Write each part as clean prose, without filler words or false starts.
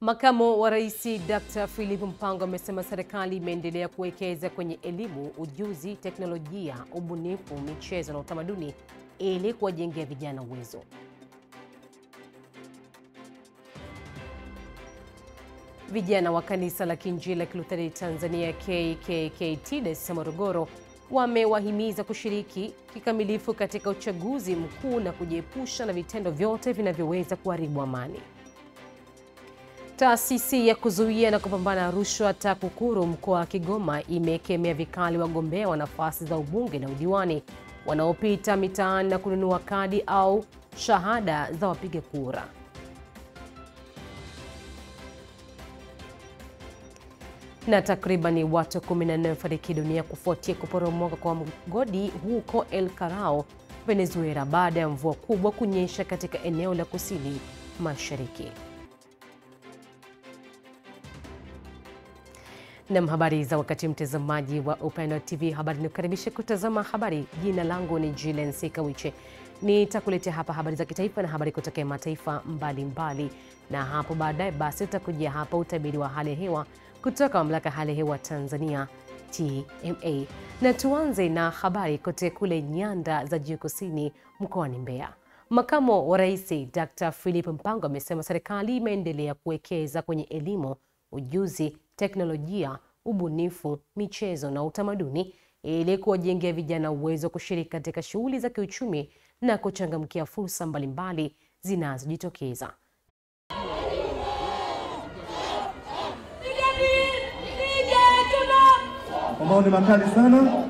Makamu wa Rais Dr. Philip Mpango amesema serikali imeendelea kuwekeza kwenye elimu, ujuzi, teknolojia, ubunifu, michezo na utamaduni ili kuwajengea vijana uwezo. Vijana wa Kanisa la Kiinjili la Kilutheri Tanzania KKKT Dayosisi ya Morogoro wamewahimiza kushiriki kikamilifu katika uchaguzi mkuu na kujiepusha na vitendo vyote vinavyoweza kuharibu amani. Taasisi ya kuzuia na kupambana na rushwa TAKUKURU mkoa wa Kigoma imekemea vikali wagombea wa nafasi za ubunge na udiwani wanaopita mitaani na kununua kadi au shahada za wapiga kura. Na takribani watu 14 wafariki dunia kufuatia kuporomoka kwa mgodi huko El Carao, Venezuela baada ya mvua kubwa kunyesha katika eneo la kusini mashariki. Na habari za wakati, mtazamaji wa Upendo TV, habari nikukaribisha kutazama habari. Jina langu ni Jillian Sikawiche. Nitakuletea hapa habari za kitaifa na habari kutoka mataifa mbalimbali, na hapo baadaye basi tutakujia hapa utabiri wa hali ya hewa kutoka Mamlaka ya Hali ya Hewa Tanzania TMA. Na tuanze na habari kutoka kule nyanda za juu kusini mkoani Mbeya. Makamu wa Rais Dr. Philip Mpango amesema serikali imeendelea kuwekeza kwenye elimu, ujuzi, teknolojia, ubunifu, michezo na utamaduni ili kuwajengea vijana uwezo kushiriki katika shughuli za kiuchumi na kuchangamkia fursa mbalimbali zinazojitokeza. Maoni makali sana.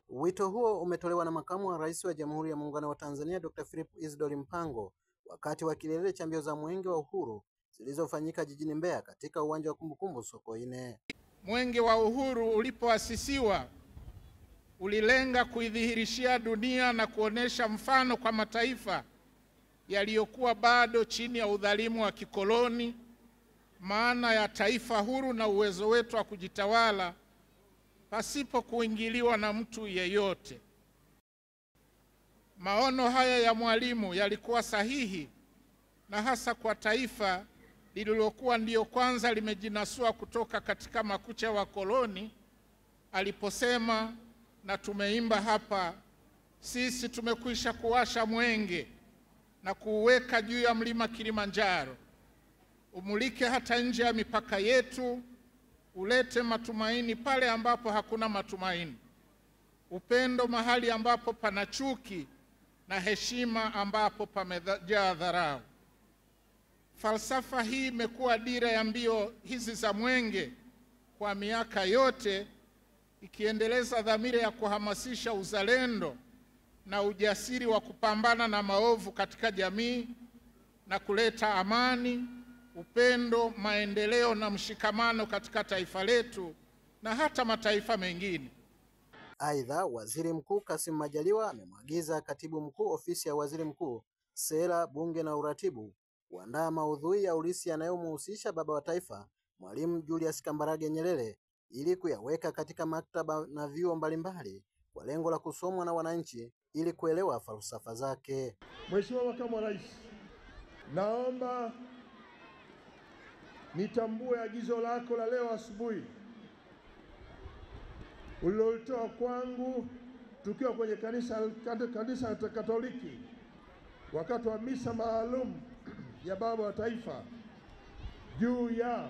Wito huo umetolewa na Makamu wa Rais wa Jamhuri ya Muungano wa Tanzania Dr. Philip Isidori Mpango wakati wa kilele cha mbio za Mwenge wa Uhuru zilizofanyika jijini Mbeya katika uwanja wa kumbukumbu Sokoine. Mwenge wa Uhuru ulipoasisiwa ulilenga kuidhihirishia dunia na kuonesha mfano kwa mataifa yaliyokuwa bado chini ya udhalimu wa kikoloni maana ya taifa huru na uwezo wetu wa kujitawala pasipo kuingiliwa na mtu yeyote. Maono haya ya Mwalimu yalikuwa sahihi na hasa kwa taifa lililokuwa ndiyo kwanza limejinasua kutoka katika makucha wa koloni, aliposema, na tumeimba hapa, sisi tumekwisha kuwasha mwenge na kuuweka juu ya mlima Kilimanjaro, umulike hata nje ya mipaka yetu, ulete matumaini pale ambapo hakuna matumaini, upendo mahali ambapo pana chuki, na heshima ambapo pamejaa dharau. Falsafa hii imekuwa dira ya mbio hizi za Mwenge kwa miaka yote, ikiendeleza dhamira ya kuhamasisha uzalendo na ujasiri wa kupambana na maovu katika jamii na kuleta amani, upendo, maendeleo na mshikamano katika taifa letu na hata mataifa mengine. Aidha, Waziri Mkuu Kassim Majaliwa amemwagiza Katibu Mkuu Ofisi ya Waziri Mkuu, Sera, Bunge na Uratibu kuandaa maudhui ya urithi yanayomhusisha baba wa taifa Mwalimu Julius Kambarage Nyerere ili kuyaweka katika maktaba na vyuo mbalimbali kwa lengo la kusomwa na wananchi ili kuelewa falsafa zake. Mheshimiwa Makamu wa Rais, naomba nitambue agizo lako la leo asubuhi ulilolitoa kwangu tukiwa kwenye kanisa Katoliki wakati wa misa maalum ya baba wa taifa juu ya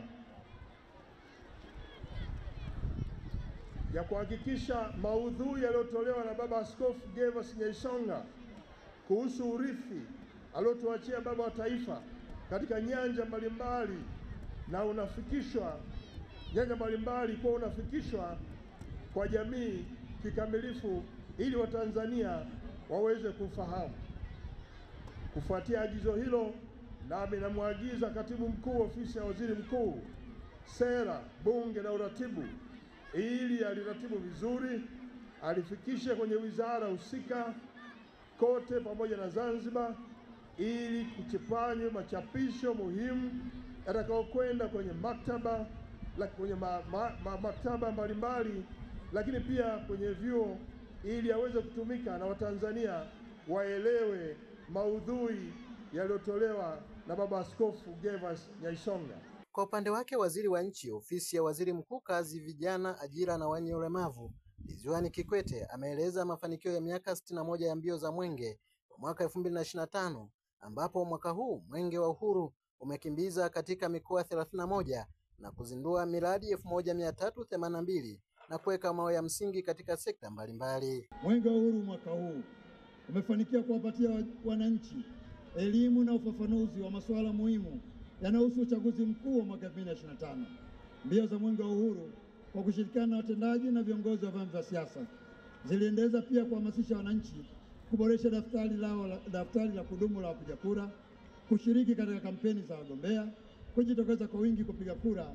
kuhakikisha maudhui yaliyotolewa na Baba Askofu Gervas Nyaisonga kuhusu urithi aliotuachia baba wa taifa katika nyanja mbalimbali na unafikishwa kwa jamii kikamilifu ili Watanzania waweze kufahamu. Kufuatia agizo hilo, nami namwagiza Katibu Mkuu Ofisi ya Waziri Mkuu, Sera, Bunge na Uratibu ili aliratibu vizuri, alifikishe kwenye wizara husika kote pamoja na Zanzibar ili kuchipanywe machapisho muhimu yatakayokwenda kwenye maktaba mbalimbali, lakini pia kwenye vyuo ili aweze kutumika na Watanzania waelewe maudhui yaliyotolewa na Baba Askofu Gervas Nyaisonga. Kwa upande wake, waziri wa nchi ofisi ya waziri mkuu kazi, vijana, ajira na wenye ulemavu Ridhiwani Kikwete ameeleza mafanikio ya miaka 61 ya mbio za mwenge kwa mwaka 2025 ambapo mwaka huu mwenge wa uhuru umekimbiza katika mikoa 31 na kuzindua miradi 1382 na kuweka mawe ya msingi katika sekta mbalimbali. Mwenge wa uhuru mwaka huu umefanikiwa kuwapatia wananchi elimu na ufafanuzi wa masuala muhimu yanayohusu uchaguzi mkuu wa mwaka 2025. Mbio za mwenge wa uhuru kwa kushirikiana na watendaji na viongozi wa vyama vya siasa ziliendeleza pia kuhamasisha wananchi kuboresha daftari la kudumu la wapiga kura, kushiriki katika kampeni za wagombea, kujitokeza kwa wingi kupiga kura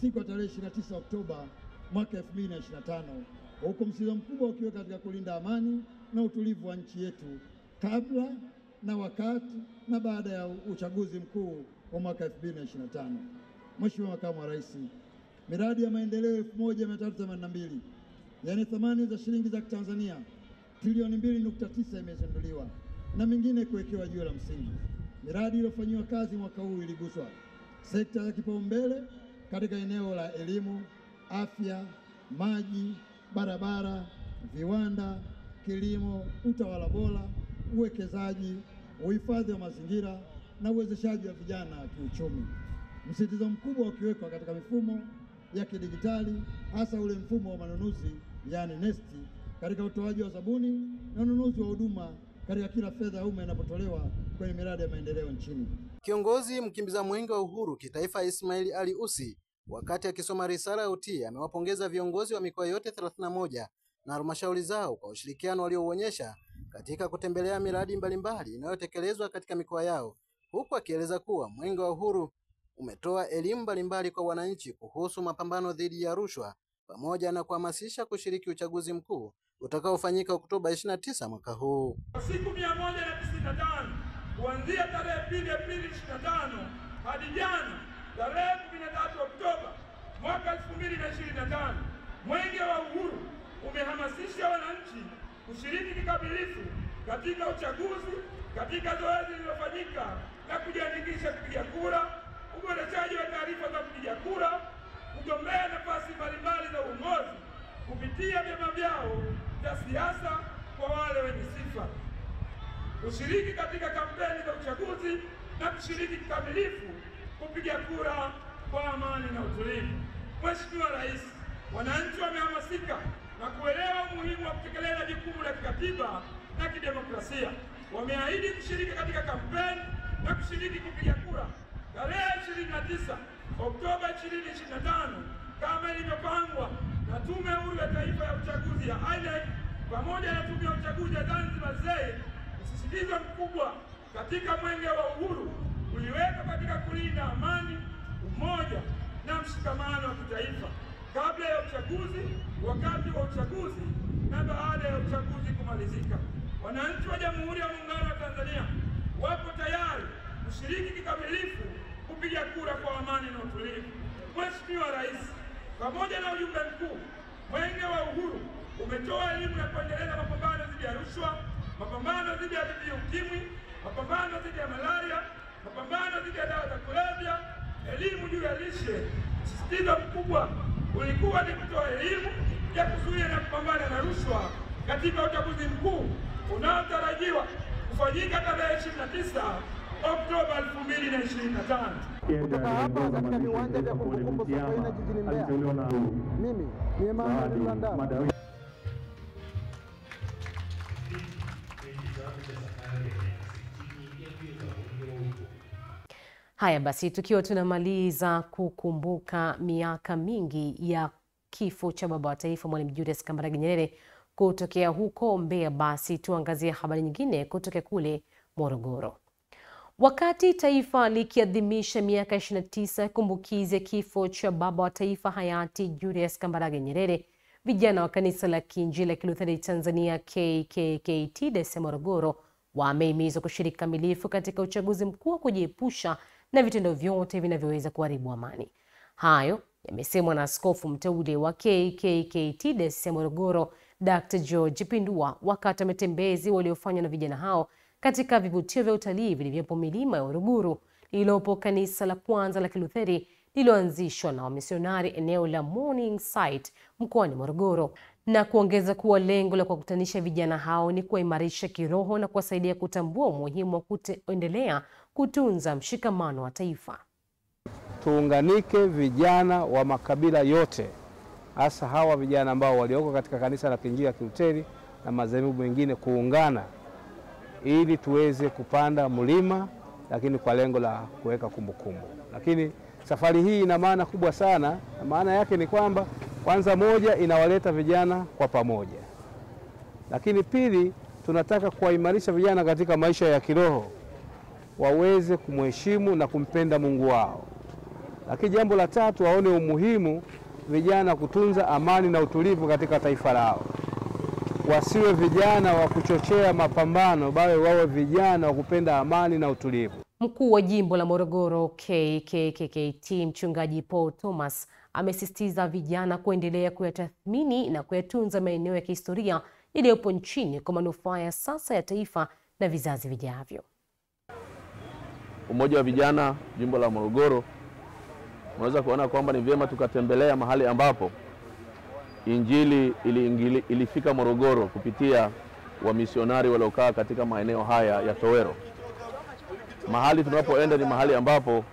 siku ya tarehe 29 Oktoba mwaka 2025, huku msisitizo mkubwa ukiwa katika kulinda amani na utulivu wa nchi yetu kabla na wakati na baada ya uchaguzi mkuu wa mwaka 2025. Mheshimiwa Makamu wa Rais, miradi ya maendeleo 1382 yani thamani za shilingi za Tanzania trilioni 2.9 imezinduliwa na mingine kuwekewa jiwe la msingi. Miradi iliyofanywa kazi mwaka huu iliguswa sekta za kipaumbele katika eneo la elimu, afya, maji, barabara, viwanda, kilimo, utawala bora, uwekezaji, uhifadhi wa mazingira na uwezeshaji wa vijana kiuchumi. Msitizo mkubwa ukiwekwa katika mifumo ya kidijitali, hasa ule mfumo wa manunuzi yani NeST, katika utoaji wa zabuni na ununuzi wa huduma katika kila fedha ya umma inapotolewa kwenye miradi ya maendeleo nchini. Kiongozi mkimbiza mwenge wa uhuru kitaifa Ismail Ali Usi, wakati akisoma risala ya utii, amewapongeza viongozi wa mikoa yote 31 na halmashauri zao kwa ushirikiano waliouonyesha katika kutembelea miradi mbalimbali inayotekelezwa katika mikoa yao, huku akieleza kuwa mwenge wa uhuru umetoa elimu mbalimbali kwa wananchi kuhusu mapambano dhidi ya rushwa pamoja na kuhamasisha kushiriki uchaguzi mkuu utakaofanyika Oktoba 29 mwaka huu. Siku 195 kuanzia tarehe 2 Aprili 25 hadi jana tarehe 13 Oktoba mwaka 2025, mwenge wa uhuru umehamasisha wananchi kushiriki kikamilifu katika uchaguzi, katika zoezi lililofanyika na kujiandikisha kupiga kura, uboreshaji wa taarifa za kupiga kura, kugombea nafasi mbalimbali za uongozi kupitia vyama vyao vya siasa kwa wale wenye sifa, kushiriki katika kampeni za uchaguzi na kushiriki kikamilifu kupiga kura kwa amani na utulivu. Mheshimiwa Rais, wananchi wamehamasika na kuelewa umuhimu wa kutekeleza jukumu la kikatiba na kidemokrasia. Wameahidi kushiriki katika kampeni na kushiriki kupiga kura tarehe 29 Oktoba 2025 kama ilivyopangwa na Tume Huru ya Taifa ya Uchaguzi ya INEC pamoja na Tume ya Uchaguzi ya Zanzibar ZEI. Msisitizo mkubwa katika mwenge wa uhuru uliwekwa katika kulinda amani, umoja na mshikamano wa kitaifa kabla ya uchaguzi, wakati wa uchaguzi na baada ya uchaguzi kumalizika. Wananchi wa Jamhuri ya Muungano wa Tanzania wapo tayari kushiriki kikamilifu kupiga kura kwa amani na utulivu. Mheshimiwa Rais, pamoja na ujumbe mkuu, mwenge wa uhuru umetoa elimu ya kuendeleza mapambano dhidi ya rushwa, mapambano dhidi ya ukimwi, mapambano dhidi ya malaria, mapambano dhidi ya dawa za kulevya, elimu juu ya lishe. Msisitizo mkubwa ulikuwa ni kutoa elimu ya kuzuia na kupambana na rushwa katika uchaguzi mkuu unaotarajiwa kufanyika tarehe 29 Oktoba 2025. Kutoka hapa katika viwanja vya kumbukumbu Sokoine jijini Mbeya, mimi ni Emmanuel Mlandala. Haya basi, tukiwa tunamaliza kukumbuka miaka mingi ya kifo cha baba wa taifa Mwalimu Julius Kambarage Nyerere kutokea huko Mbeya, basi tuangazie habari nyingine kutoka kule Morogoro. Wakati taifa likiadhimisha miaka 29 kumbukizi ya kifo cha baba wa taifa hayati Julius Kambarage Nyerere, vijana wa kanisa la Kiinjili la Kilutheri Tanzania KKKT Dayosisi Morogoro wamehimizwa kushiriki kamilifu katika uchaguzi mkuu, kujiepusha na vitendo vyote vinavyoweza kuharibu amani. Hayo yamesemwa na askofu mteule wa KKKT Dayosisi Morogoro Dr. George Pindua wakati wa matembezi waliofanywa na vijana hao katika vivutio vya utalii vilivyopo milima ya Uruguru lililopo kanisa la kwanza la Kilutheri lililoanzishwa na wamisionari eneo la Morningside mkoani Morogoro, na kuongeza kuwa lengo la kuwakutanisha vijana hao ni kuimarisha kiroho na kuwasaidia kutambua umuhimu wa kuendelea kutunza mshikamano wa taifa. Tuunganike vijana wa makabila yote, hasa hawa vijana ambao walioko katika kanisa la Kiinjili la Kilutheri na madhehebu mengine, kuungana ili tuweze kupanda mlima, lakini kwa lengo la kuweka kumbukumbu. Lakini safari hii ina maana kubwa sana, na maana yake ni kwamba kwanza, moja, inawaleta vijana kwa pamoja, lakini pili, tunataka kuwaimarisha vijana katika maisha ya kiroho, waweze kumheshimu na kumpenda Mungu wao. Lakini jambo la tatu, waone umuhimu vijana kutunza amani na utulivu katika taifa lao. Wasiwe vijana wa kuchochea mapambano, bali wawe vijana wa kupenda amani na utulivu. Mkuu wa jimbo la Morogoro KKKT Mchungaji Paul Thomas amesisitiza vijana kuendelea kuyatathmini na kuyatunza maeneo ya kihistoria yaliyopo nchini kwa manufaa ya sasa ya taifa na vizazi vijavyo. Umoja wa vijana jimbo la Morogoro unaweza kuona kwamba ni vyema tukatembelea mahali ambapo Injili ilifika Morogoro kupitia wamisionari waliokaa katika maeneo haya ya Towero. Mahali tunapoenda ni mahali ambapo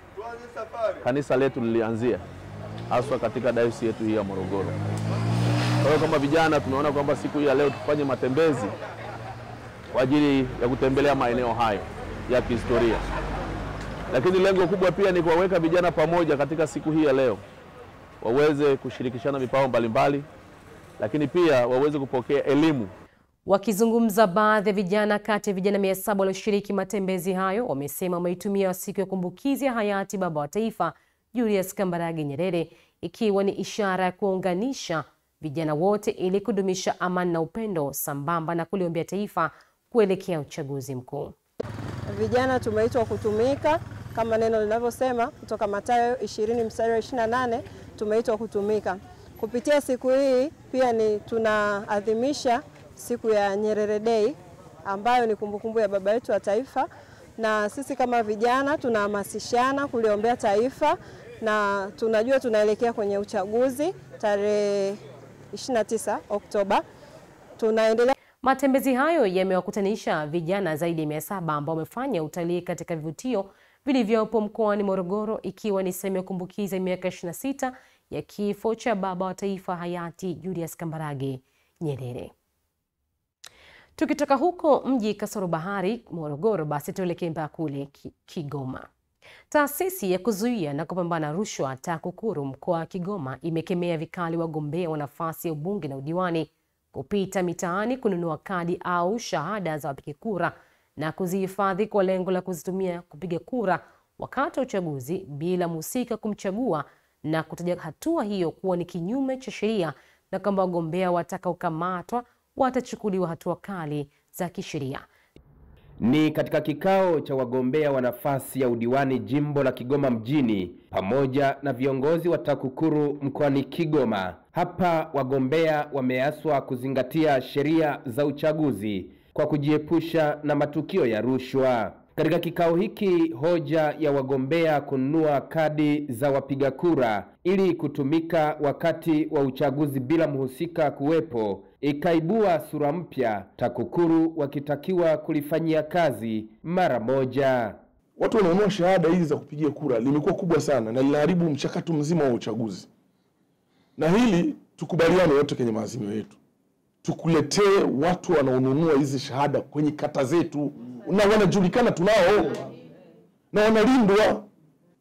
kanisa letu lilianzia, hasa katika dayosisi yetu hii ya Morogoro. Kwa hiyo kama vijana tumeona kwamba siku hii ya leo tufanye matembezi kwa ajili ya kutembelea maeneo hayo ya kihistoria. Lakini lengo kubwa pia ni kuwaweka vijana pamoja katika siku hii ya leo, waweze kushirikishana vipawa mbalimbali, lakini pia waweze kupokea elimu. Wakizungumza, baadhi ya vijana kati ya vijana 700 walioshiriki matembezi hayo wamesema wameitumia siku ya kumbukizi ya hayati baba wa taifa Julius Kambarage Nyerere ikiwa ni ishara ya kuunganisha vijana wote ili kudumisha amani na upendo, sambamba na kuliombea taifa kuelekea uchaguzi mkuu. Vijana tumeitwa kutumika kama neno linavyosema kutoka Mathayo 20:28, tumeitwa kutumika. Kupitia siku hii pia tunaadhimisha siku ya Nyerere Day ambayo ni kumbukumbu ya baba yetu wa taifa, na sisi kama vijana tunahamasishana kuliombea taifa, na tunajua tunaelekea kwenye uchaguzi tarehe 29 Oktoba. Tunaendelea. Matembezi hayo yamewakutanisha vijana zaidi ya 700 ambao wamefanya utalii katika vivutio vilivyopo mkoani Morogoro, ikiwa ni sehemu ya kumbukizi ya miaka 26 ya kifo cha baba wa taifa hayati Julius Kambarage Nyerere. Tukitoka huko mji kasoro bahari Morogoro, basi tuelekee mpaka kule Kigoma. Taasisi ya kuzuia na kupambana rushwa TAKUKURU mkoa wa Kigoma imekemea vikali wagombea wa nafasi ya ubunge na udiwani kupita mitaani kununua kadi au shahada za wapiga kura na kuzihifadhi kwa lengo la kuzitumia kupiga kura wakati wa uchaguzi bila mhusika kumchagua, na kutaja hatua hiyo kuwa ni kinyume cha sheria na kwamba wagombea watakaokamatwa watachukuliwa hatua kali za kisheria. Ni katika kikao cha wagombea wa nafasi ya udiwani jimbo la Kigoma mjini pamoja na viongozi wa TAKUKURU mkoani Kigoma. Hapa wagombea wameaswa kuzingatia sheria za uchaguzi kwa kujiepusha na matukio ya rushwa. Katika kikao hiki, hoja ya wagombea kununua kadi za wapiga kura ili kutumika wakati wa uchaguzi bila mhusika kuwepo ikaibua sura mpya, TAKUKURU wakitakiwa kulifanyia kazi mara moja. Watu wananunua shahada hizi za kupigia kura limekuwa kubwa sana na linaharibu mchakato mzima wa uchaguzi. Na hili tukubaliane wote kwenye maazimio yetu. Tukuletee watu wanaonunua hizi shahada kwenye kata zetu, na wanajulikana, tunao na wanalindwa.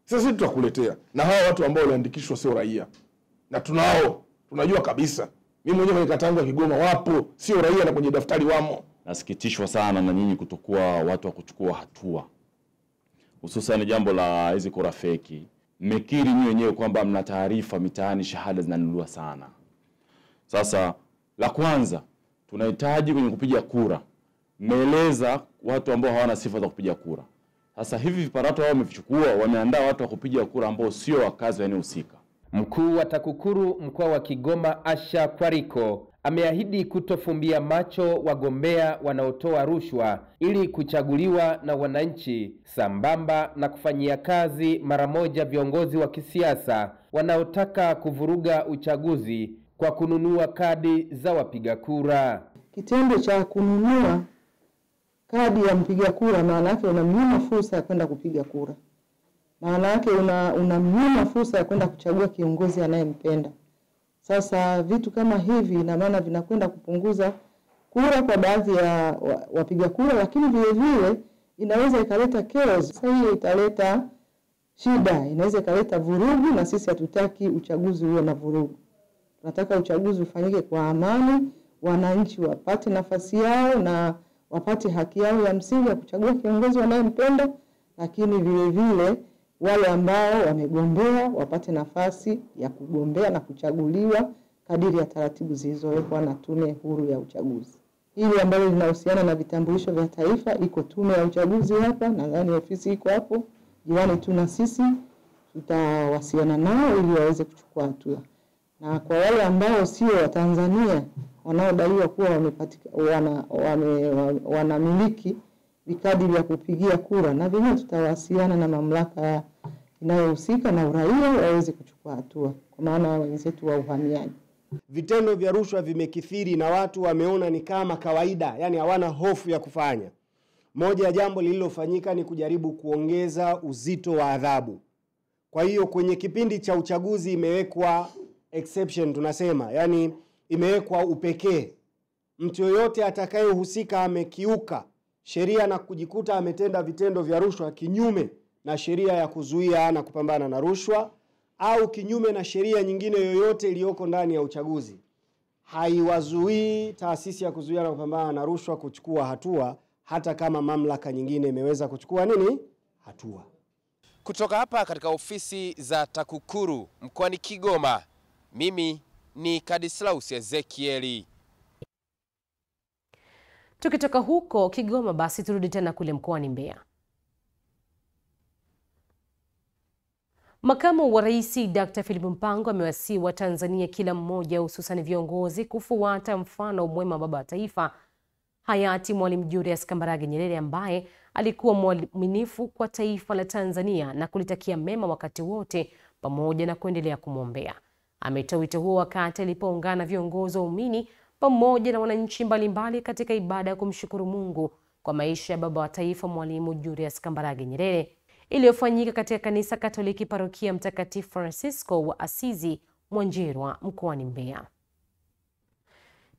Sasa tutakuletea, na hawa watu ambao waliandikishwa sio raia, na tunao, tunajua kabisa. Mimi mwenyewe kwenye kata yangu ya Kigoma wapo sio raia na kwenye daftari wamo. Nasikitishwa sana na nyinyi kutokuwa watu wa kuchukua hatua, hususan jambo la hizi kura feki. Mmekiri nyinyi wenyewe kwamba mna taarifa mitaani shahada zinanunuliwa sana. Sasa la kwanza, tunahitaji kwenye kupiga kura mmeeleza watu ambao hawana sifa za kupiga kura. Sasa hivi viparato wao wamevichukua, wameandaa watu wa kupiga kura ambao sio wakazi wa eneo husika. Mkuu wa TAKUKURU mkoa wa Kigoma Asha Kwariko ameahidi kutofumbia macho wagombea wanaotoa rushwa ili kuchaguliwa na wananchi, sambamba na kufanyia kazi mara moja viongozi wa kisiasa wanaotaka kuvuruga uchaguzi kwa kununua kadi za wapiga kura. Kitendo cha kununua kadi ya mpiga kura maana yake unamnyima fursa ya kwenda kupiga kura. Maana yake unamnyima fursa ya kwenda kuchagua kiongozi anayempenda. Sasa vitu kama hivi ina maana vinakwenda kupunguza kura kwa baadhi ya wapiga kura, lakini vile vile inaweza ikaleta chaos. Sasa hiyo italeta shida, inaweza ikaleta vurugu, na sisi hatutaki uchaguzi uwe na vurugu. Tunataka uchaguzi ufanyike kwa amani, wananchi wapate nafasi yao na wapate haki yao ya msingi ya kuchagua kiongozi wanayempenda, lakini vile vile wale ambao wamegombea wapate nafasi ya kugombea na kuchaguliwa kadiri ya taratibu zilizowekwa na Tume Huru ya Uchaguzi. Hili ambalo linahusiana na vitambulisho vya taifa, iko Tume ya Uchaguzi hapa, nadhani ofisi iko hapo jirani tu na sisi, tutawasiliana nao ili waweze kuchukua hatua. Na kwa wale ambao sio wa Tanzania wanaodaiwa kuwa wanamiliki vikadi vya kupigia kura, na vile tutawasiliana na mamlaka inayohusika na uraia waweze kuchukua hatua, kwa maana wenzetu wa uhamiaji. Vitendo vya rushwa vimekithiri na watu wameona ni kama kawaida, yani hawana hofu ya kufanya. Moja ya jambo lililofanyika ni kujaribu kuongeza uzito wa adhabu. Kwa hiyo kwenye kipindi cha uchaguzi imewekwa exception, tunasema, yani imewekwa upekee. Mtu yoyote atakayehusika amekiuka sheria na kujikuta ametenda vitendo vya rushwa kinyume na sheria ya kuzuia na kupambana na rushwa, au kinyume na sheria nyingine yoyote iliyoko ndani ya uchaguzi, haiwazuii taasisi ya kuzuia na kupambana na rushwa kuchukua hatua, hata kama mamlaka nyingine imeweza kuchukua hatua. Kutoka hapa katika ofisi za TAKUKURU mkoani Kigoma, mimi ni Kadislaus Ezekieli. Tukitoka huko Kigoma, basi turudi tena kule mkoani Mbeya. Makamu wa Rais Dr. Philip Mpango amewasihi wa Tanzania kila mmoja, hususan viongozi, kufuata mfano mwema wa baba wa taifa hayati Mwalimu Julius Kambarage Nyerere, ambaye alikuwa mwaminifu kwa taifa la Tanzania na kulitakia mema wakati wote, pamoja na kuendelea kumwombea. Ametoa wito huo wakati alipoungana viongozi wa waumini pamoja na wananchi mbalimbali katika ibada ya kumshukuru Mungu kwa maisha ya baba wa taifa Mwalimu Julius Kambarage Nyerere, iliyofanyika katika kanisa Katoliki parokia Mtakatifu Francisco wa Asizi, Mwanjerwa, mkoani Mbeya.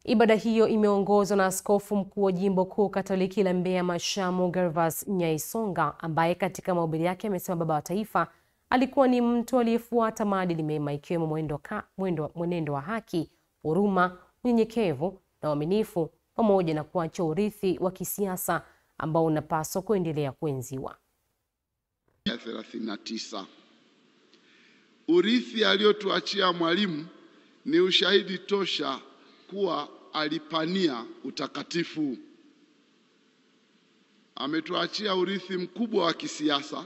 Ibada hiyo imeongozwa na Askofu Mkuu wa Jimbo Kuu Katoliki la Mbeya Mhashamu Gervas Nyaisonga, ambaye katika mahubiri yake amesema baba wa taifa alikuwa ni mtu aliyefuata maadili mema, ikiwemo mwenendo wa haki, huruma, unyenyekevu na uaminifu, pamoja na kuacha urithi wa kisiasa ambao unapaswa kuendelea kuenziwa. 39. Urithi aliotuachia Mwalimu ni ushahidi tosha kuwa alipania utakatifu. Ametuachia urithi mkubwa wa kisiasa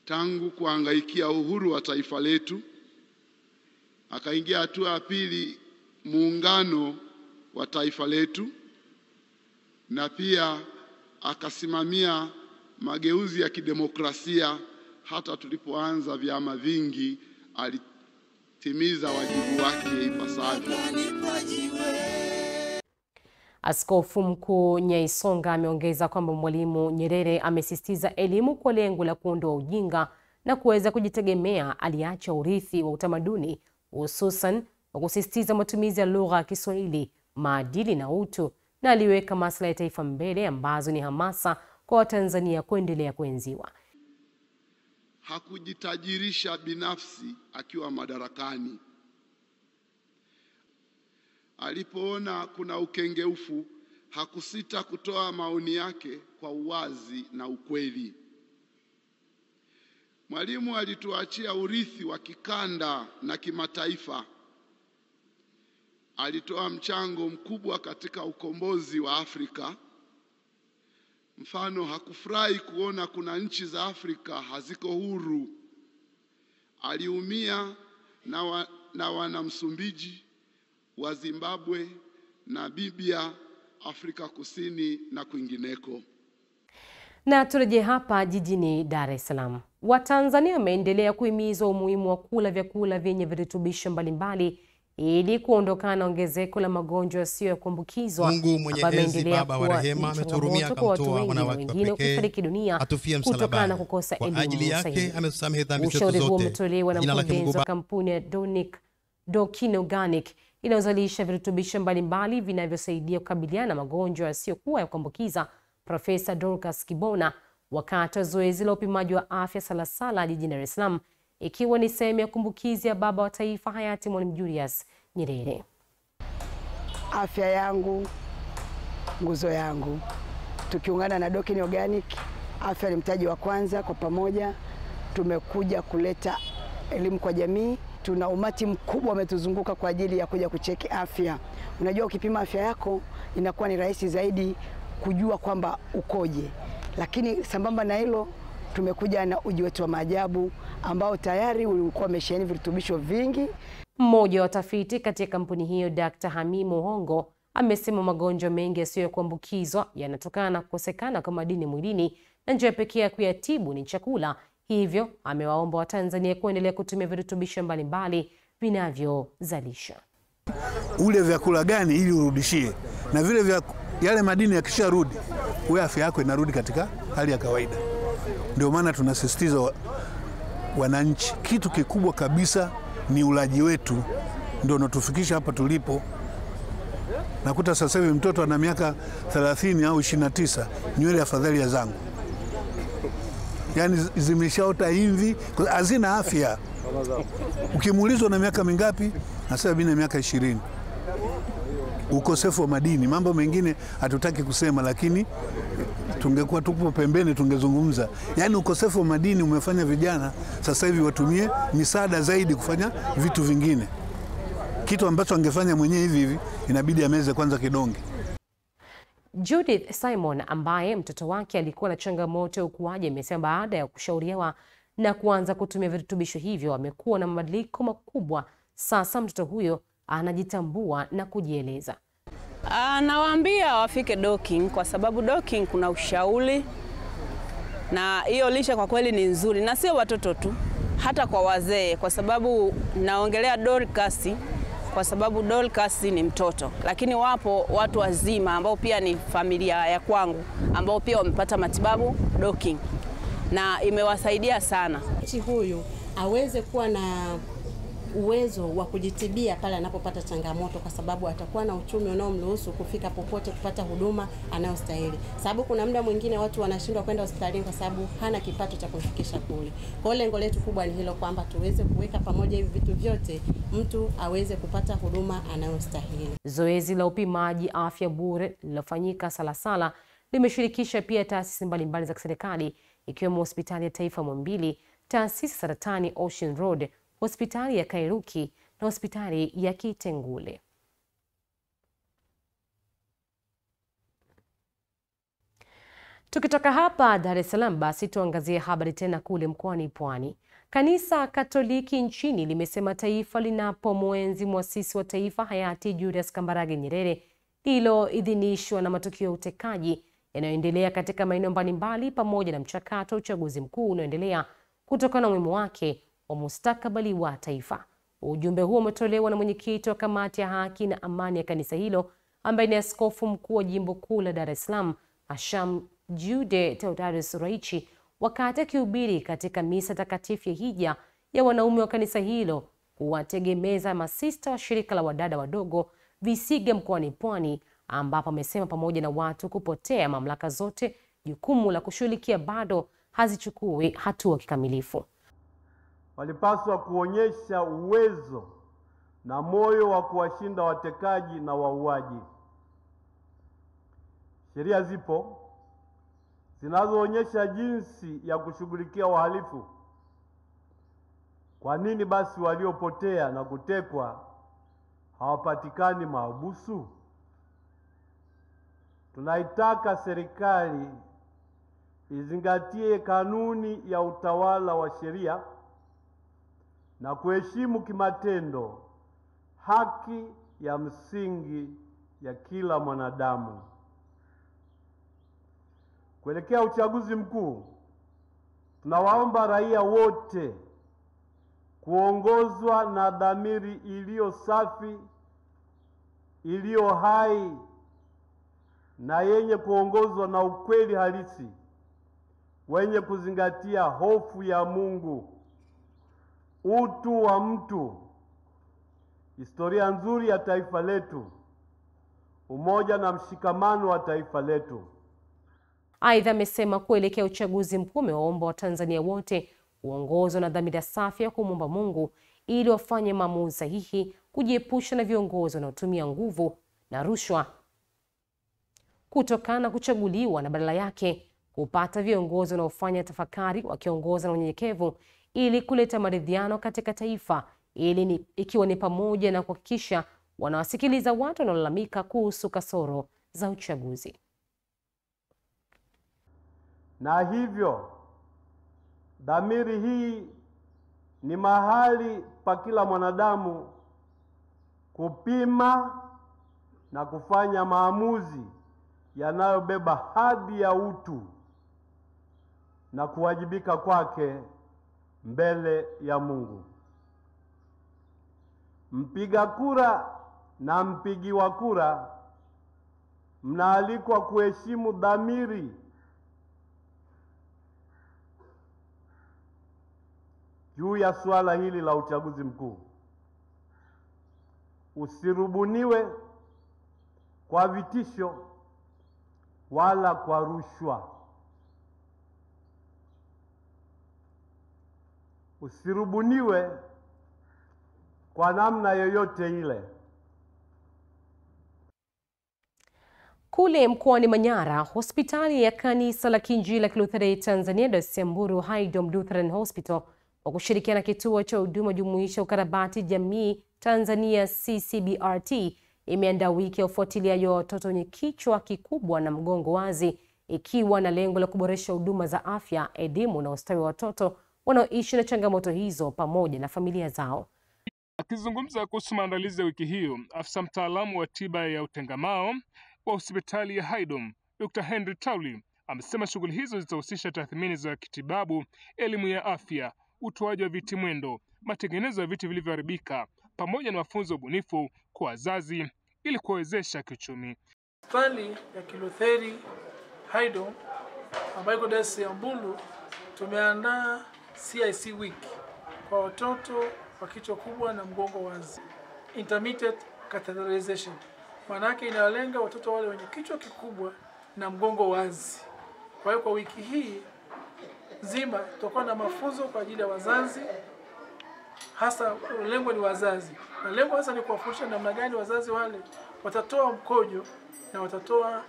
tangu kuhangaikia uhuru wa taifa letu, akaingia hatua ya pili, muungano wa taifa letu, na pia akasimamia mageuzi ya kidemokrasia. Hata tulipoanza vyama vingi alitimiza wajibu wake ipasavyo. Askofu Mkuu Nyaisonga ameongeza kwamba Mwalimu Nyerere amesisitiza elimu kwa lengo la kuondoa ujinga na kuweza kujitegemea. Aliacha urithi wa utamaduni, hususan wa kusisitiza matumizi ya lugha ya Kiswahili, maadili na utu, na aliweka maslahi ya taifa mbele, ambazo ni hamasa kwa Watanzania kuendelea kuenziwa. Hakujitajirisha binafsi akiwa madarakani. Alipoona kuna ukengeufu, hakusita kutoa maoni yake kwa uwazi na ukweli. Mwalimu alituachia urithi wa kikanda na kimataifa. Alitoa mchango mkubwa katika ukombozi wa Afrika. Mfano, hakufurahi kuona kuna nchi za Afrika haziko huru. Aliumia na wana Msumbiji, wa Zimbabwe, Namibia, Afrika Kusini na kwingineko. Na turejee hapa jijini Dar es Salaam. Watanzania wameendelea kuhimizwa umuhimu wa kula vyakula vyenye virutubisho mbalimbali ili kuondokana na ongezeko la magonjwa yasiyo ya kuambukizwa. Mungu mwenye enzi Baba wa rehema ameturumia akamtoa mwanawake wa pekee atufie msalabani. Kwa ajili yake ametusamehe dhambi zetu zote. Ushauri huo umetolewa na mkurugenzi wa kampuni ya Dokin Organic inayozalisha virutubisho mbalimbali vinavyosaidia kukabiliana na magonjwa yasiyokuwa ya kuambukiza, Profesa Dorcas Kibona, wakati wa zoezi la upimaji wa afya Salasala jijini Dar es Salaam, ikiwa ni sehemu ya kumbukizi ya baba wa taifa hayati Mwalimu Julius Nyerere. Afya yangu nguzo yangu. Tukiungana na Dokin Organic, afya ni mtaji wa kwanza. Kwa pamoja tumekuja kuleta elimu kwa jamii. Tuna umati mkubwa umetuzunguka kwa ajili ya kuja kucheki afya. Unajua, ukipima afya yako inakuwa ni rahisi zaidi kujua kwamba ukoje. Lakini sambamba na hilo, tumekuja na uji wetu wa maajabu ambao tayari ulikuwa umesheheni virutubisho vingi. Mmoja wa watafiti katika kampuni hiyo, Dr. Hamimu Hongo, amesema magonjwa mengi yasiyo ya kuambukizwa yanatokana na kukosekana kwa madini mwilini na njia pekee ya kuyatibu ni chakula. Hivyo amewaomba Watanzania kuendelea kutumia virutubisho mbalimbali vinavyozalisha. Ule vyakula gani ili urudishie, na vile yale madini yakisharudi, wewe afya yako inarudi katika hali ya kawaida. Ndio maana tunasisitiza wananchi, kitu kikubwa kabisa ni ulaji wetu, ndio unatufikisha hapa tulipo. Nakuta sasa hivi mtoto ana miaka 30 au 29, nywele afadhali ya zangu. Yaani zimeshaota hivi, hazina afya. Ukimuulizwa na miaka mingapi, nasema mimi na miaka 20. Ukosefu wa madini, mambo mengine hatutaki kusema, lakini tungekuwa tupo pembeni tungezungumza. Yaani ukosefu wa madini umefanya vijana sasa hivi watumie misaada zaidi kufanya vitu vingine. Kitu ambacho angefanya mwenyewe hivi inabidi ameze kwanza kidonge. Judith Simon, ambaye mtoto wake alikuwa na changamoto ya ukuaji, amesema baada ya kushauriwa na kuanza kutumia virutubisho hivyo amekuwa na mabadiliko makubwa. Sasa mtoto huyo anajitambua na kujieleza. Nawaambia wafike Dokin kwa sababu Dokin kuna ushauri na hiyo lishe kwa kweli ni nzuri, na sio watoto tu, hata kwa wazee, kwa sababu naongelea Dorcas kwa sababu Dorcas ni mtoto, lakini wapo watu wazima ambao pia ni familia ya kwangu ambao pia wamepata matibabu Dokin na imewasaidia sana. Huyu aweze kuwa na uwezo wa kujitibia pale anapopata changamoto, kwa sababu atakuwa na uchumi unaomruhusu kufika popote kupata huduma anayostahili. Sababu kuna muda mwingine watu wanashindwa kwenda hospitalini kwa sababu hana kipato cha kufikisha kule. Kwa hiyo lengo letu kubwa ni hilo, kwamba tuweze kuweka pamoja hivi vitu vyote, mtu aweze kupata huduma anayostahili. Zoezi la upimaji afya bure lilofanyika Salasala limeshirikisha pia taasisi mbalimbali za serikali, ikiwemo Hospitali ya Taifa Muhimbili, Taasisi Saratani Ocean Road, Hospitali ya Kairuki na Hospitali ya Kitengule. Tukitoka hapa Dar es Salaam, basi tuangazie habari tena kule mkoani Pwani. Kanisa Katoliki nchini limesema taifa linapomwenzi muasisi wa taifa hayati Julius Kambarage Nyerere lililoidhinishwa na matukio ya utekaji yanayoendelea katika maeneo mbalimbali pamoja na mchakato wa uchaguzi mkuu unaoendelea kutokana na umuhimu wake wa mustakabali wa taifa. Ujumbe huo umetolewa na mwenyekiti wa kamati ya haki na amani ya kanisa hilo ambaye ni askofu mkuu wa jimbo kuu la Dar es Salaam, Asham Jude Theodorus Raichi, wakati akihubiri katika misa takatifu ya hija ya wanaume wa kanisa hilo kuwategemeza masista wa shirika la wadada wadogo Visiga mkoani Pwani, ambapo amesema pamoja na watu kupotea, mamlaka zote jukumu la kushughulikia bado hazichukui hatua kikamilifu. Walipaswa kuonyesha uwezo na moyo wa kuwashinda watekaji na wauaji. Sheria zipo zinazoonyesha jinsi ya kushughulikia wahalifu. Kwa nini basi waliopotea na kutekwa hawapatikani mahabusu? Tunaitaka serikali izingatie kanuni ya utawala wa sheria na kuheshimu kimatendo haki ya msingi ya kila mwanadamu. Kuelekea uchaguzi mkuu, tunawaomba raia wote kuongozwa na dhamiri iliyo safi, iliyo hai na yenye kuongozwa na ukweli halisi, wenye kuzingatia hofu ya Mungu, utu wa mtu, historia nzuri ya taifa letu, umoja na mshikamano wa taifa letu. Aidha, amesema kuelekea uchaguzi mkuu amewaomba Watanzania wote kuongozwa na dhamira safi ya kumwomba Mungu ili wafanye maamuzi sahihi, kujiepusha na viongozi wanaotumia nguvu na rushwa kutokana na kuchaguliwa, na badala yake kupata viongozi wanaofanya tafakari, wakiongoza na unyenyekevu ili kuleta maridhiano katika taifa, ikiwa ni pamoja na kuhakikisha wanawasikiliza watu wanaolalamika kuhusu kasoro za uchaguzi. Na hivyo dhamiri hii ni mahali pa kila mwanadamu kupima na kufanya maamuzi yanayobeba hadhi ya utu na kuwajibika kwake mbele ya Mungu. Mpiga kura na mpigiwa kura mnaalikwa kuheshimu dhamiri juu ya suala hili la uchaguzi mkuu. Usirubuniwe kwa vitisho wala kwa rushwa. Usirubuniwe kwa namna yoyote ile. Kule mkoani Manyara, hospitali ya kanisa la Kiinjili la Kilutheri Tanzania Dayosisi ya Mbulu Haydom Lutheran Hospital kwa kushirikiana na kituo cha huduma jumuisha ukarabati jamii Tanzania CCBRT imeandaa wiki ya ufuatiliaji wa watoto wenye kichwa kikubwa na mgongo wazi, ikiwa na lengo la kuboresha huduma za afya, elimu na ustawi wa watoto wanaoishi na changamoto hizo pamoja na familia zao. Akizungumza kuhusu maandalizi ya wiki hiyo, afisa mtaalamu wa tiba ya utengamao wa hospitali ya Haydom, Dr. Henry Tauli, amesema shughuli hizo zitahusisha tathmini za kitibabu, elimu ya afya, utoaji wa viti mwendo, matengenezo ya viti vilivyoharibika, pamoja na mafunzo ubunifu kwa wazazi ili kuwezesha kiuchumi. Hospitali ya Kilutheri Haydom ambayo iko Dayosisi ya Mbulu tumeandaa CIC week kwa watoto wa kichwa kubwa na mgongo wazi, intermittent catheterization. Maana yake inalenga watoto wale wenye kichwa kikubwa na mgongo wazi. Kwa hiyo kwa wiki hii nzima tutakuwa na mafunzo kwa ajili ya wazazi, hasa lengo ni wazazi. Na lengo hasa ni kuwafundisha namna gani wazazi wale watatoa mkojo na watatoa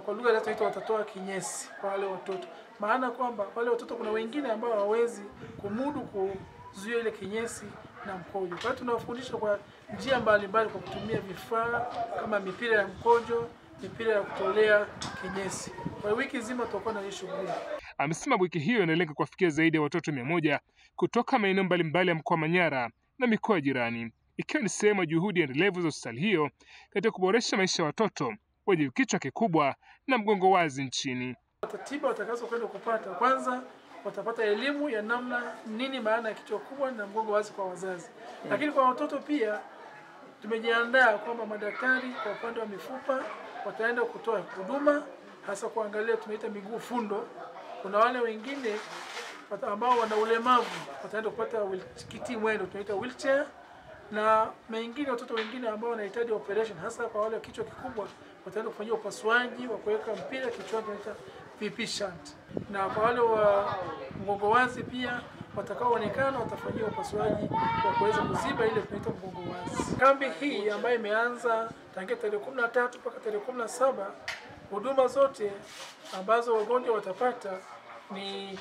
kwa lugha ya Kiswahili watatoa kinyesi kwa wale watoto. Maana kwamba wale watoto kuna wengine ambao hawawezi kumudu kuzuia ile kinyesi na mkojo. Kwa hiyo tunawafundisha kwa njia mbalimbali kwa kutumia vifaa kama mipira ya mkojo, mipira ya kutolea kinyesi. Kwa wiki nzima tutakuwa na shughuli. Amesema wiki hiyo inalenga kuwafikia zaidi ya watoto 100 kutoka maeneo mbalimbali ya mkoa wa Manyara na mikoa jirani, ikiwa ni sehemu ya juhudi endelevu za hospitali hiyo katika kuboresha maisha ya watoto wenye kichwa kikubwa na mgongo wazi nchini. Tiba watakazo kwenda kupata, kwanza watapata elimu ya namna nini maana ya kichwa kubwa na mgongo wazi kwa wazazi. Lakini kwa watoto pia tumejiandaa kwamba madaktari kwa upande wa mifupa wataenda kutoa huduma, hasa kuangalia tunaita miguu fundo. Kuna wale wengine ambao wana ulemavu wataenda kupata kiti mwendo tunaita wheelchair, na mengine watoto wengine ambao wanahitaji operation, hasa kwa wale kichwa kikubwa wataenda kufanyia upasuaji wa kuweka mpira kichwani tunaita VP shunt, na kwa wale wa mgongo wazi pia watakaoonekana watafanyia upasuaji wa kuweza kuziba ile tunaita mgongo wazi. Kambi hii ambayo imeanza tangia tarehe 13 mpaka tarehe 17, huduma zote ambazo wagonjwa watapata ni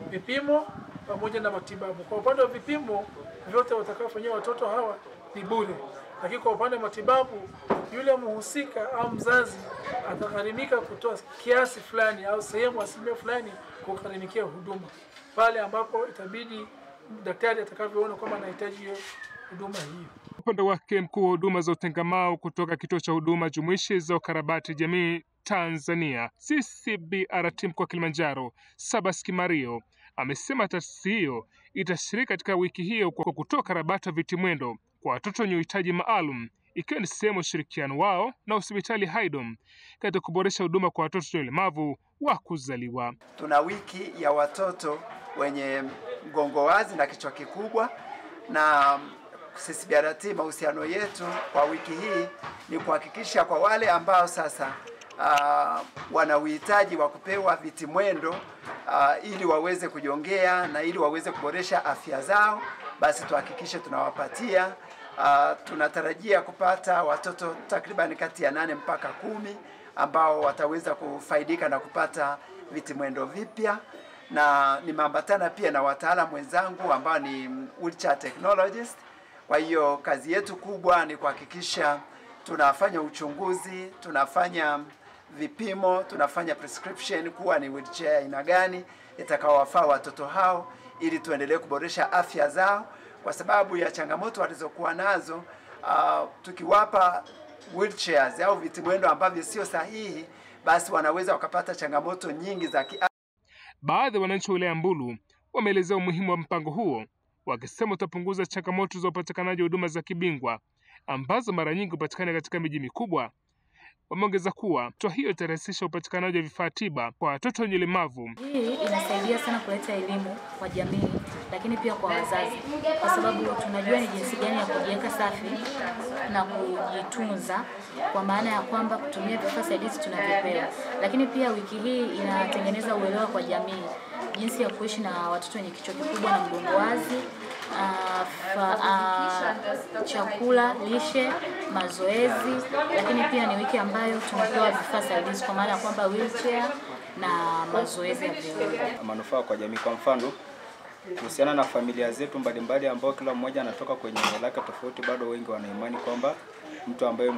vipimo pamoja na matibabu. Kwa upande wa vipimo, vyote watakaofanyia watoto hawa ni bure. Lakini kwa upande wa matibabu, yule mhusika au mzazi atagharimika kutoa kiasi fulani au sehemu asilimia fulani kugharimikia huduma pale ambapo itabidi daktari atakavyoona kama anahitaji hiyo huduma hiyo. upande wake, mkuu wa huduma za utengamao kutoka kituo cha huduma jumuishi za ukarabati jamii Tanzania CCBRT mkoa wa Kilimanjaro, Sabas Kimario, amesema taasisi hiyo itashiriki katika wiki hiyo kwa kutoa karabati vitimwendo kwa watoto wenye uhitaji maalum, ikiwa ni sehemu ya ushirikiano wao na hospitali Haydom katika kuboresha huduma kwa watoto wenye ulemavu wa kuzaliwa. Tuna wiki ya watoto wenye mgongo wazi na kichwa kikubwa, na CCBRT mahusiano yetu kwa wiki hii ni kuhakikisha kwa wale ambao sasa wana uhitaji wa kupewa vitimwendo ili waweze kujongea na ili waweze kuboresha afya zao, basi tuhakikishe tunawapatia. Tunatarajia kupata watoto takriban kati ya 8 mpaka 10 ambao wataweza kufaidika na kupata vitimwendo vipya, na nimeambatana pia na wataalamu wenzangu ambao ni wheelchair technologist. Kwa hiyo kazi yetu kubwa ni kuhakikisha tunafanya uchunguzi, tunafanya vipimo, tunafanya prescription kuwa ni wheelchair aina gani itakaowafaa watoto hao, ili tuendelee kuboresha afya zao kwa sababu ya changamoto walizokuwa nazo. Tukiwapa wheelchairs au vitimwendo ambavyo sio sahihi, basi wanaweza wakapata changamoto nyingi za kiafya. Baadhi ya wananchi wa wilaya Mbulu wameelezea umuhimu wa mpango huo, wakisema utapunguza changamoto za upatikanaji wa huduma za kibingwa ambazo mara nyingi hupatikana katika miji mikubwa. Wameongeza kuwa hatua hiyo itarahisisha upatikanaji wa vifaa tiba kwa watoto wenye ulemavu. Hii inasaidia sana kuleta elimu kwa jamii, lakini pia kwa wazazi, kwa sababu tunajua ni jinsi gani ya kujiweka safi na kujitunza, kwa maana ya kwamba kutumia vifaa saidizi tunavyopewa. Lakini pia wiki hii inatengeneza uelewa kwa jamii jinsi ya kuishi na watoto wenye kichwa kikubwa na mgongo wazi, chakula, lishe, mazoezi, lakini pia ni wiki ambayo tunapewa vifaa saidizi kwa maana ya kwamba wheelchair na mazoezi ya viungo. Manufaa kwa jamii, kwa mfano kuhusiana na familia zetu mbalimbali ambao kila mmoja anatoka kwenye lake tofauti, bado wengi wana imani kwamba mtu ambaye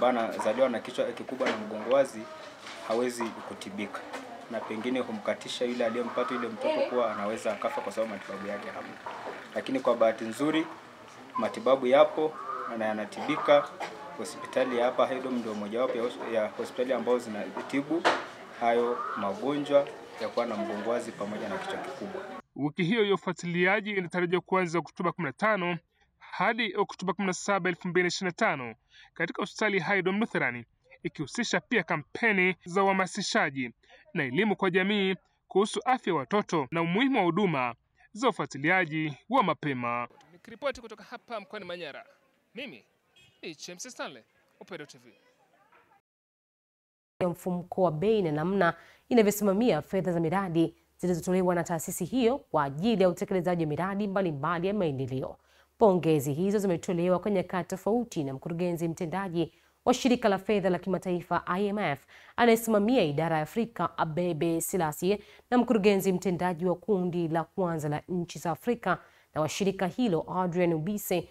anazaliwa na kichwa kikubwa na mgongo wazi hawezi kutibika, na pengine humkatisha yule aliyempata yule mtoto kuwa anaweza akafa kwa sababu matibabu yake hamna. Lakini kwa bahati nzuri matibabu yapo na yanatibika. Hospitali ya hapa Haydom ndio mojawapo ya hospitali ambazo zinatibu hayo magonjwa ya kuwa na mgongo wazi pamoja na kichwa kikubwa. Wiki hiyo ya ufuatiliaji inatarajiwa kuanza Oktoba 15 hadi Oktoba 17, 2025 katika hospitali Haydom Lutherani, ikihusisha pia kampeni za uhamasishaji na elimu kwa jamii kuhusu afya ya watoto na umuhimu wa huduma za ufuatiliaji wa mapema. Nikiripoti kutoka hapa mkoani Manyara, mimi ni James Stanley, Upendo TV. Mfumuko wa bei na namna inavyosimamia fedha za miradi zilizotolewa na taasisi hiyo kwa ajili ya utekelezaji wa miradi mbalimbali ya maendeleo. Pongezi hizo zimetolewa kwa nyakati tofauti na mkurugenzi mtendaji wa shirika la fedha la kimataifa IMF anayesimamia idara ya Afrika Abebe Selassie na mkurugenzi mtendaji wa kundi la kwanza la nchi za Afrika na wa shirika hilo Adrian Ubise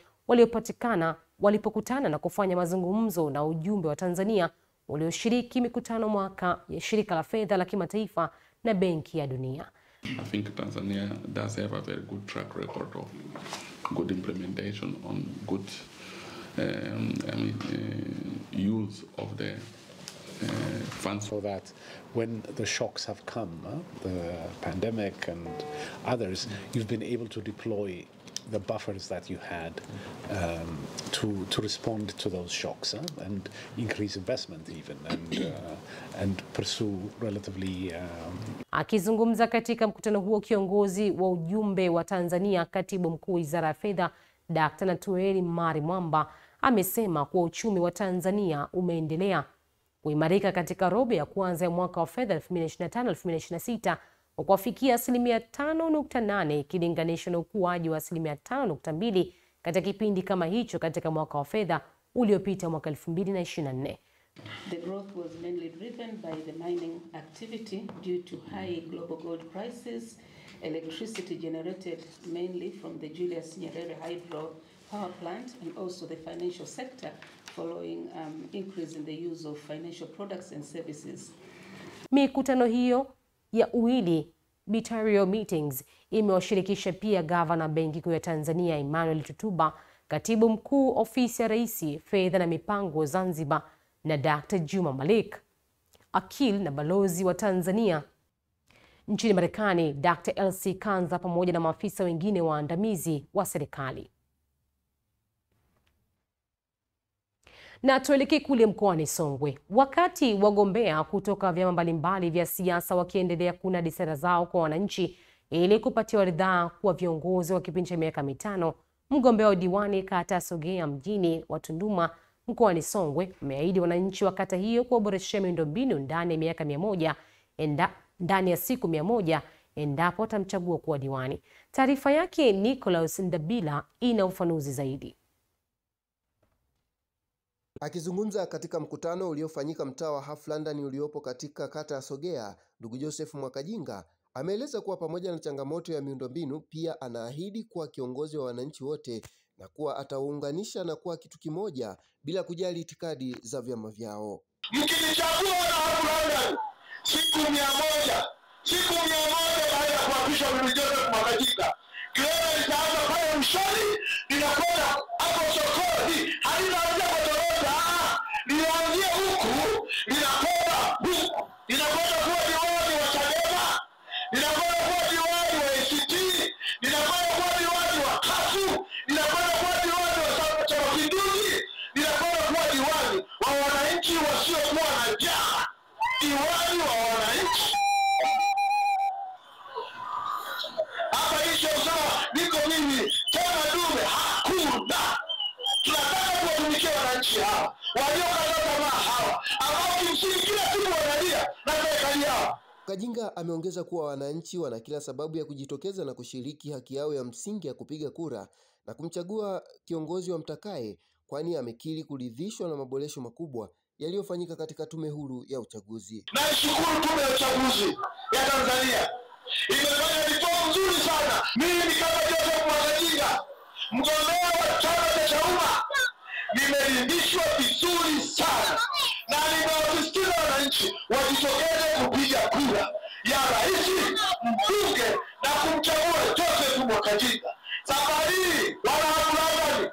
walipokutana na kufanya mazungumzo na ujumbe wa Tanzania walioshiriki mikutano mwaka ya shirika la fedha la kimataifa na Benki ya Dunia. I think Tanzania does have a very good track record of good implementation on good use of the funds. So that when the shocks have come, the pandemic and others, you've been able to deploy the buffers that you had to respond to those shocks and increase investment even and pursue relatively. Akizungumza katika mkutano huo, kiongozi wa ujumbe wa Tanzania, katibu mkuu Wizara ya Fedha, Dr. Natueli Mari Mwamba, amesema kuwa uchumi wa Tanzania umeendelea kuimarika katika robo ya kwanza ya mwaka wa fedha 2025-2026 kwa kufikia 5.8% ikilinganishwa na ukuaji wa 5.2% katika kipindi kama hicho katika mwaka wa fedha uliopita mwaka 2024. The growth was mainly driven by the mining activity due to high global gold prices, electricity generated mainly from the Julius Nyerere hydro power plant, and also the financial sector following increase in the use of financial products and services. Mikutano hiyo ya uwili bilateral meetings imewashirikisha pia gavana Benki Kuu ya Tanzania Emmanuel Tutuba Katibu Mkuu Ofisi ya Rais, Fedha na Mipango Zanzibar, na Dr. Juma Malik Akil, na balozi wa Tanzania nchini Marekani Dr. Elsie Kanza, pamoja na maafisa wengine waandamizi wa serikali. Na tuelekee kule mkoani Songwe. Wakati wagombea kutoka vyama mbalimbali vya siasa wakiendelea kunadi sera zao kwa wananchi ili kupatia ridhaa kuwa viongozi wa kipindi cha miaka 5, mgombea wa diwani kata ya Sogea mjini wa Tunduma mkoani Songwe ameahidi wananchi wa kata hiyo kuwaboreshea miundombinu ndani ya miaka 100 ndani ya siku 100 endapo atamchagua kuwa diwani. Taarifa yake Nicholas Ndabila ina ufanuzi zaidi. Akizungumza katika mkutano uliofanyika mtaa wa Half London uliopo katika kata ya Sogea, ndugu Joseph Mwakajinga ameeleza kuwa pamoja na changamoto ya miundombinu, pia anaahidi kuwa kiongozi wa wananchi wote na kuwa ataunganisha na kuwa kitu kimoja bila kujali itikadi za vyama vyao. Mkinichagua na Half London siku 100 baada ya kuapisha ndugu Joseph Mwakajinga, kilele litaanza pale mshoni, linakwenda hapo sokoni, halinaanzia kwa Toyota, linaanzia huku, linakwenda huku, linakwenda kuwa diwani wa Chadema, linakwenda kuwa diwani wa ACT, linakwenda kuwa diwani wa CUF, linakwenda kuwa diwani wa Chama cha Mapinduzi, linakwenda kuwa diwani wa wananchi wasiokuwa na njaa, diwani wa wananchi. Hapa hicho sawa, niko mimi kama dume, hakuna. Tunataka kuwatumikia wananchi hawa waliokata tamaa hawa ambao kimsingi kila siku wanalia na serikali yao. Kajinga ameongeza kuwa wananchi wana kila sababu ya kujitokeza na kushiriki haki yao ya msingi ya kupiga kura na kumchagua kiongozi wa mtakaye, kwani amekiri kuridhishwa na maboresho makubwa yaliyofanyika katika tume huru ya uchaguzi. Naishukuru tume ya uchaguzi ya Tanzania, imefanya reform nzuri sana. Mimi kama Joseph Mwakajinga, mgombea wa chama cha Chauma, nimeridhishwa vizuri sana na nimewasisitiza wananchi wajitokeze kupiga kura ya rais, mbunge na kumchagua Joseph Mwakajinga. Safari hii wana Half London,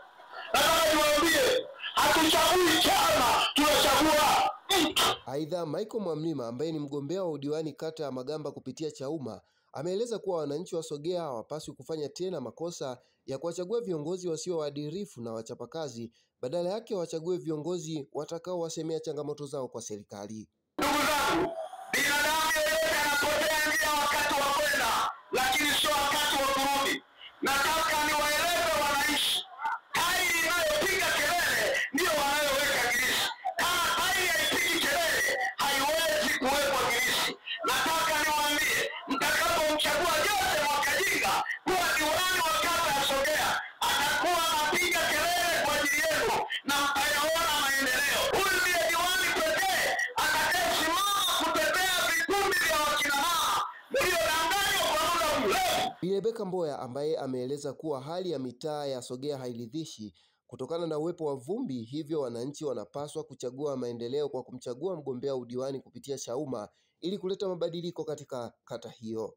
nataka niwaambie, hatuchagui chama, tunachagua mtu. Aidha, Michael Mwamlima ambaye ni mgombea wa udiwani kata ya Magamba kupitia Chauma ameeleza kuwa wananchi wa Sogea hawapaswi kufanya tena makosa ya kuwachagua viongozi wasio waadilifu na wachapakazi, badala yake wachague viongozi watakao wasemea changamoto zao kwa serikali. Ndugu zangu, binadamu yeyote anapotea njia wakati wa kwenda, lakini sio wakati wa kurudi. Nataka niwaeleze wananchi, tai inayopiga kelele ndio wanayoweka girisi. Kama tai haipigi kelele, haiwezi kuwekwa girisi. Nataka niwaambie, mtakapomchagua Joseph Mwakajinga kuwa diwani wa kata ya Sogea, atakuwa anapiga kelele kwa ajili yenu na mtayaona maendeleo. Huyu ndiye diwani pekee atakayesimama kutetea vikundi vya wakina mama mliodanganywa kwa muda mrefu. Rebeka Mboya ambaye ameeleza kuwa hali ya mitaa ya Sogea hairidhishi kutokana na uwepo wa vumbi, hivyo wananchi wanapaswa kuchagua maendeleo kwa kumchagua mgombea udiwani kupitia Chauma ili kuleta mabadiliko katika kata hiyo.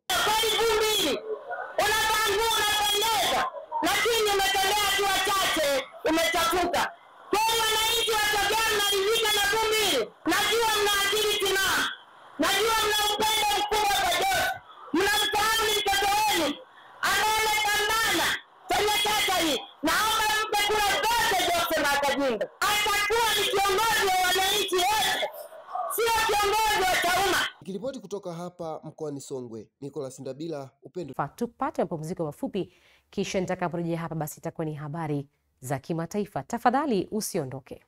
Vumbi, unapangua unapendeza, lakini umetembea tu wachache umechafuka. Kwani wananchi wa Sogea mnaridhika na vumbi? Najua mna akili timamu, najua mna upendo mkubwa kwa Joseph, mnamfahamu ni mtoto wenu anayepambana kwenye kata hii. Naomba mpe kura zote Joseph Mwakajinga, atakuwa ni kiongozi wa wananchi wote, sio kiongozi wa Chauma. Nikiripoti kutoka hapa mkoani Songwe, Nicholas Ndabila, Upendo. Tupate mapumziko mafupi, kisha nitakaporejea hapa basi itakuwa ni habari za kimataifa. Tafadhali usiondoke.